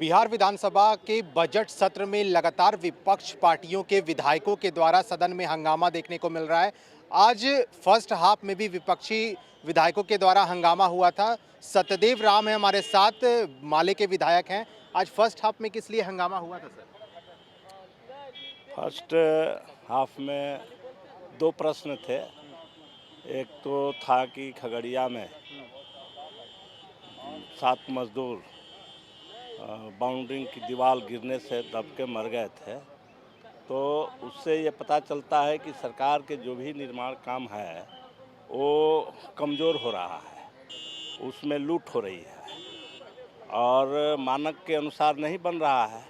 बिहार विधानसभा के बजट सत्र में लगातार विपक्ष पार्टियों के विधायकों के द्वारा सदन में हंगामा देखने को मिल रहा है। आज फर्स्ट हाफ में भी विपक्षी विधायकों के द्वारा हंगामा हुआ था। सत्यदेव राम है हमारे साथ, माले के विधायक हैं। आज फर्स्ट हाफ में किस लिए हंगामा हुआ था सर? फर्स्ट हाफ में दो प्रश्न थे। एक तो था कि खगड़िया में 7 मजदूर बाउंड्री की दीवार गिरने से दब के मर गए थे। तो उससे ये पता चलता है कि सरकार के जो भी निर्माण काम है वो कमज़ोर हो रहा है, उसमें लूट हो रही है और मानक के अनुसार नहीं बन रहा है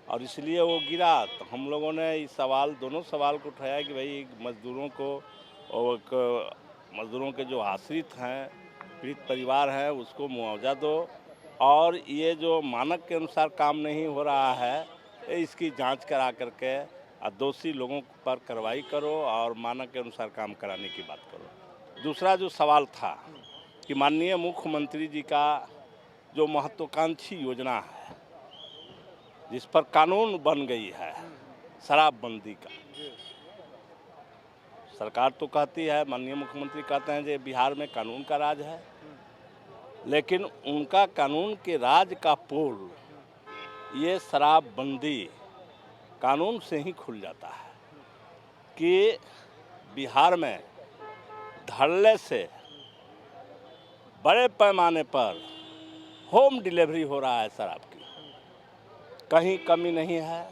और इसलिए वो गिरा। तो हम लोगों ने इस दोनों सवाल को उठाया कि भाई मज़दूरों को और मज़दूरों के जो आश्रित हैं, पीड़ित परिवार हैं, उसको मुआवजा दो और ये जो मानक के अनुसार काम नहीं हो रहा है इसकी जांच करा करके दोषी लोगों पर कार्रवाई करो और मानक के अनुसार काम कराने की बात करो। दूसरा जो सवाल था कि माननीय मुख्यमंत्री जी का जो महत्वाकांक्षी योजना है जिस पर कानून बन गई है शराबबंदी का, सरकार तो कहती है, माननीय मुख्यमंत्री कहते हैं कि बिहार में कानून का राज है, लेकिन उनका कानून के राज का पोल ये शराबबंदी कानून से ही खुल जाता है कि बिहार में धड़ल्ले से बड़े पैमाने पर होम डिलीवरी हो रहा है शराब की, कहीं कमी नहीं है।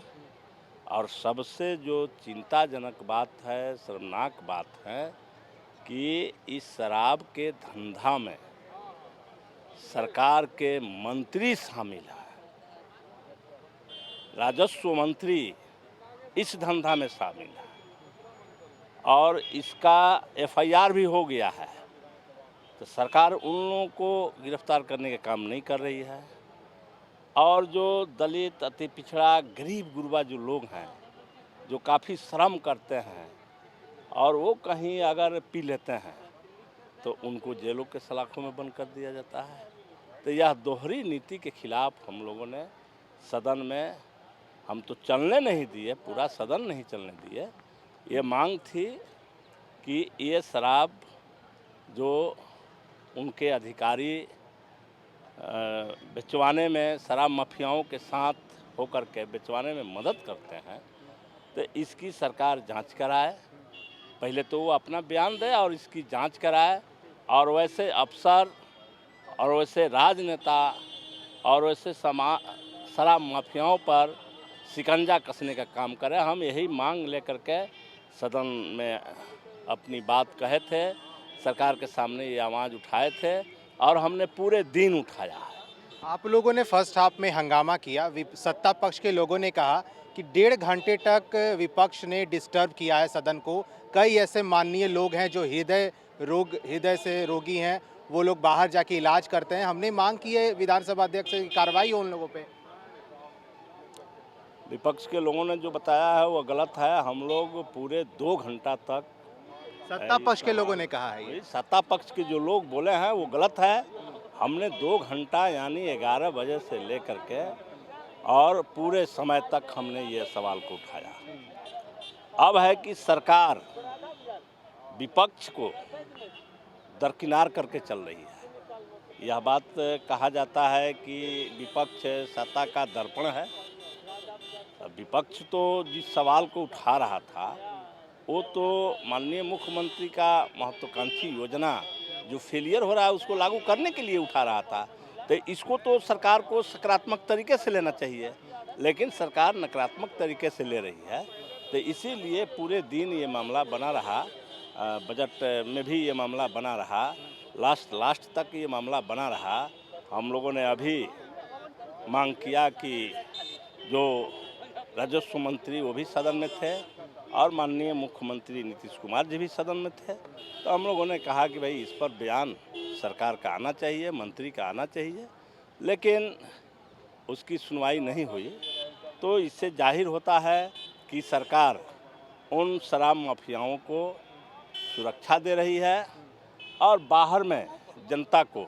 और सबसे जो चिंताजनक बात है, शर्मनाक बात है कि इस शराब के धंधा में सरकार के मंत्री शामिल है, राजस्व मंत्री इस धंधा में शामिल है और इसका एफआईआर भी हो गया है। तो सरकार उन लोगों को गिरफ्तार करने का काम नहीं कर रही है और जो दलित, अति पिछड़ा, गरीब गुरबा जो लोग हैं, जो काफ़ी श्रम करते हैं और वो कहीं अगर पी लेते हैं तो उनको जेलों के सलाखों में बंद कर दिया जाता है। तो यह दोहरी नीति के खिलाफ हम लोगों ने सदन में, हम तो चलने नहीं दिए, पूरा सदन नहीं चलने दिए, ये मांग थी कि ये शराब जो उनके अधिकारी बेचवाने में, शराब माफियाओं के साथ होकर के बेचवाने में मदद करते हैं, तो इसकी सरकार जांच कराए। पहले तो वो अपना बयान दे और इसकी जांच कराए और वैसे अफसर और वैसे राजनेता और वैसे शराब माफियाओं पर शिकंजा कसने का काम करे। हम यही मांग लेकर के सदन में अपनी बात कहे थे, सरकार के सामने ये आवाज़ उठाए थे और हमने पूरे दिन उठाया है। आप लोगों ने फर्स्ट हाफ में हंगामा किया। सत्ता पक्ष के लोगों ने कहा कि 1.5 घंटे तक विपक्ष ने डिस्टर्ब किया है सदन को। कई ऐसे माननीय लोग हैं जो हृदय से रोगी हैं, वो लोग बाहर जाके इलाज करते हैं। हमने मांग की है विधानसभा अध्यक्ष से कार्रवाई हो उन लोगों पे। विपक्ष के लोगों ने जो बताया है वो गलत है। हम लोग पूरे 2 घंटा तक, सत्ता पक्ष के लोगों ने कहा है ये। सत्ता पक्ष के जो लोग बोले हैं वो गलत है। हमने 2 घंटा यानी 11 बजे से लेकर के और पूरे समय तक हमने ये सवाल को उठाया। अब है कि सरकार विपक्ष को दरकिनार करके चल रही है। यह बात कहा जाता है कि विपक्ष सत्ता का दर्पण है। विपक्ष तो जिस सवाल को उठा रहा था वो तो माननीय मुख्यमंत्री का महत्वाकांक्षी योजना जो फेलियर हो रहा है उसको लागू करने के लिए उठा रहा था। तो इसको तो सरकार को सकारात्मक तरीके से लेना चाहिए, लेकिन सरकार नकारात्मक तरीके से ले रही है। तो इसीलिए पूरे दिन ये मामला बना रहा, बजट में भी ये मामला बना रहा, लास्ट तक ये मामला बना रहा। हम लोगों ने अभी मांग किया कि जो राजस्व मंत्री वो भी सदन में थे और माननीय मुख्यमंत्री नीतीश कुमार जी भी सदन में थे। तो हम लोगों ने कहा कि भाई इस पर बयान सरकार का आना चाहिए, मंत्री का आना चाहिए, लेकिन उसकी सुनवाई नहीं हुई। तो इससे जाहिर होता है कि सरकार उन शराब माफियाओं को सुरक्षा दे रही है और बाहर में जनता को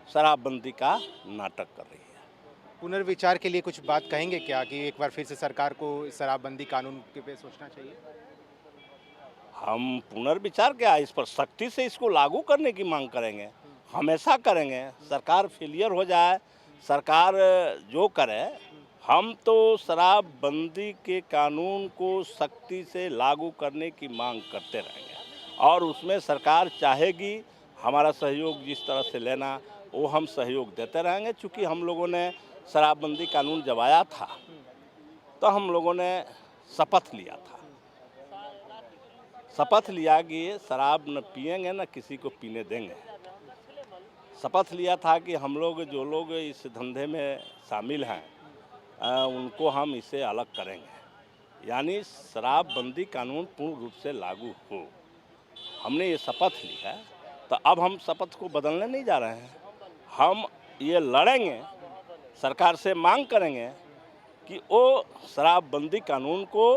शराबबंदी का नाटक कर रही है। पुनर्विचार के लिए कुछ बात कहेंगे क्या कि एक बार फिर से सरकार को शराबबंदी कानून के पे सोचना चाहिए? हम पुनर्विचार क्या, इस पर सख्ती से इसको लागू करने की मांग करेंगे, हमेशा करेंगे। सरकार फेलियर हो जाए, सरकार जो करे, हम तो शराबबंदी के कानून को सख्ती से लागू करने की मांग करते रहेंगे और उसमें सरकार चाहेगी हमारा सहयोग जिस तरह से लेना वो हम सहयोग देते रहेंगे। चूँकि हम लोगों ने शराबबंदी कानून जब आया था तो हम लोगों ने शपथ लिया था, शपथ लिया कि शराब न पिएंगे न किसी को पीने देंगे। शपथ लिया था कि हम लोग जो लोग इस धंधे में शामिल हैं उनको हम इसे अलग करेंगे, यानी शराबबंदी कानून पूर्ण रूप से लागू हो। हमने ये शपथ ली है, तो अब हम शपथ को बदलने नहीं जा रहे हैं। हम ये लड़ेंगे, सरकार से मांग करेंगे कि वो शराबबंदी कानून को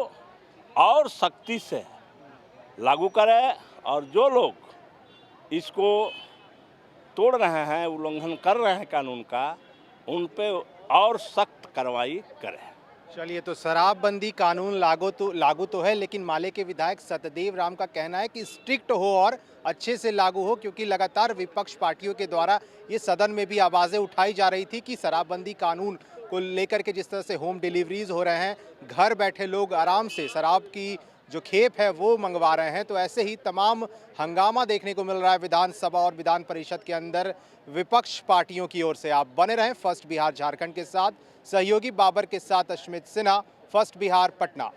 और सख्ती से लागू करे और जो लोग इसको तोड़ रहे हैं, उल्लंघन कर रहे हैं कानून का, उन पे और सख्त कार्रवाई करें। चलिए, तो शराबबंदी कानून लागू तो है, लेकिन माले के विधायक सतदेव राम का कहना है कि स्ट्रिक्ट हो और अच्छे से लागू हो, क्योंकि लगातार विपक्ष पार्टियों के द्वारा ये सदन में भी आवाज़ें उठाई जा रही थी कि शराबबंदी कानून को लेकर के जिस तरह से होम डिलीवरीज हो रहे हैं, घर बैठे लोग आराम से शराब की जो खेप है वो मंगवा रहे हैं, तो ऐसे ही तमाम हंगामा देखने को मिल रहा है विधानसभा और विधान परिषद के अंदर विपक्ष पार्टियों की ओर से। आप बने रहें फर्स्ट बिहार झारखंड के साथ, सहयोगी बाबर के साथ अश्मित सिन्हा, फर्स्ट बिहार पटना।